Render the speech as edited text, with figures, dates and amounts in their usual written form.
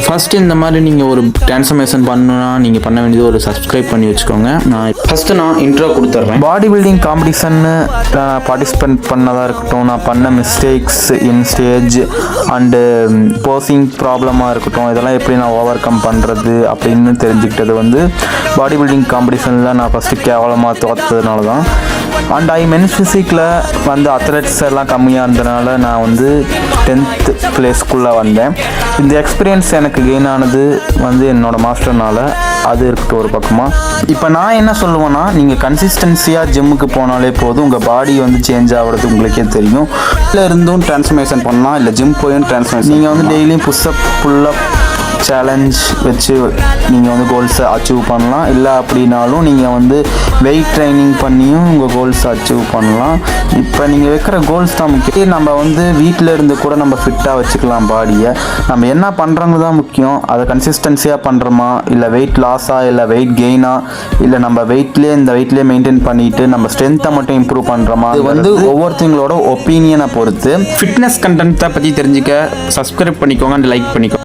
First இந்த மாதிரி நீங்கள் ஒரு ட்ரான்ஸ்ஃபர்மேஷன் பண்ணணுன்னா நீங்கள் பண்ண வேண்டியது ஒரு சப்ஸ்கிரைப் பண்ணி வச்சுக்கோங்க. நான் இன்ட்ரோ கொடுத்துட்றேன். பாடி பில்டிங் காம்படிஷன்னு பார்ட்டிசிபேட் பண்ணதாக இருக்கட்டும், நான் பண்ண mistakes in stage and posing ப்ராப்ளமாக இருக்கட்டும், இதெல்லாம் எப்படி நான் ஓவர் கம் பண்ணுறது அப்படின்னு தெரிஞ்சுக்கிட்டது வந்து பாடி பில்டிங் காம்படிஷனில் நான் ஃபஸ்ட்டு கேவலமாக தோற்றதுனால தான். அண்ட் மென்ஸ் ஃபிசிக்கில் வந்து அத்லெட்ஸ் எல்லாம் கம்மியாக இருந்ததுனால நான் வந்து 10th பிளேஸ்க்குள்ளே வந்தேன். இந்த எக்ஸ்பீரியன்ஸ் எனக்கு கெயின் ஆனது வந்து என்னோடய மாஸ்டர்னால். அது இருக்கட்டும் ஒரு பக்கமாக. இப்போ நான் என்ன சொல்லுவேன்னா, நீங்கள் கன்சிஸ்டன்சியாக ஜிம்முக்கு போனாலே போதும், உங்கள் பாடி வந்து சேஞ்ச் ஆகிறது உங்களுக்கே தெரியும். இல்லை இருந்தும் ட்ரான்ஸ்ஃபர்மேஷன் பண்ணலாம், இல்லை ஜிம் போயும் ட்ரான்ஸ்ஃபர்மேஷன். நீங்கள் வந்து டெய்லியும் புஷ்அப் புல்லப் சேலஞ்ச் வச்சு நீங்கள் வந்து கோல்ஸை அச்சீவ் பண்ணலாம். இல்லை அப்படின்னாலும் நீங்கள் வந்து வெயிட் ட்ரைனிங் பண்ணியும் உங்கள் கோல்ஸை அச்சீவ் பண்ணலாம். இப்போ நீங்கள் வைக்கிற கோல்ஸ் தான் முக்கியம். நம்ம வந்து வீட்டில் இருந்து கூட நம்ம ஃபிட்டாக வச்சுக்கலாம் பாடியை. நம்ம என்ன பண்ணுறோங்க தான் முக்கியம். அதை கன்சிஸ்டன்சியாக பண்ணுறோமா, இல்லை வெயிட் லாஸா, இல்லை வெயிட் கெயினா, இல்லை நம்ம இந்த வெயிட்லேயே மெயின்டைன் பண்ணிட்டு நம்ம ஸ்ட்ரென்த்தை மட்டும் இம்ப்ரூவ் பண்ணுறோமா, அது வந்து ஒவ்வொருத்தங்களோட ஒப்பீனியனை பொறுத்து. ஃபிட்னஸ் கண்டென்ட்டை பற்றி தெரிஞ்சுக்க சப்ஸ்கிரைப் பண்ணிக்கோங்க அண்ட் லைக் பண்ணிக்கோங்க.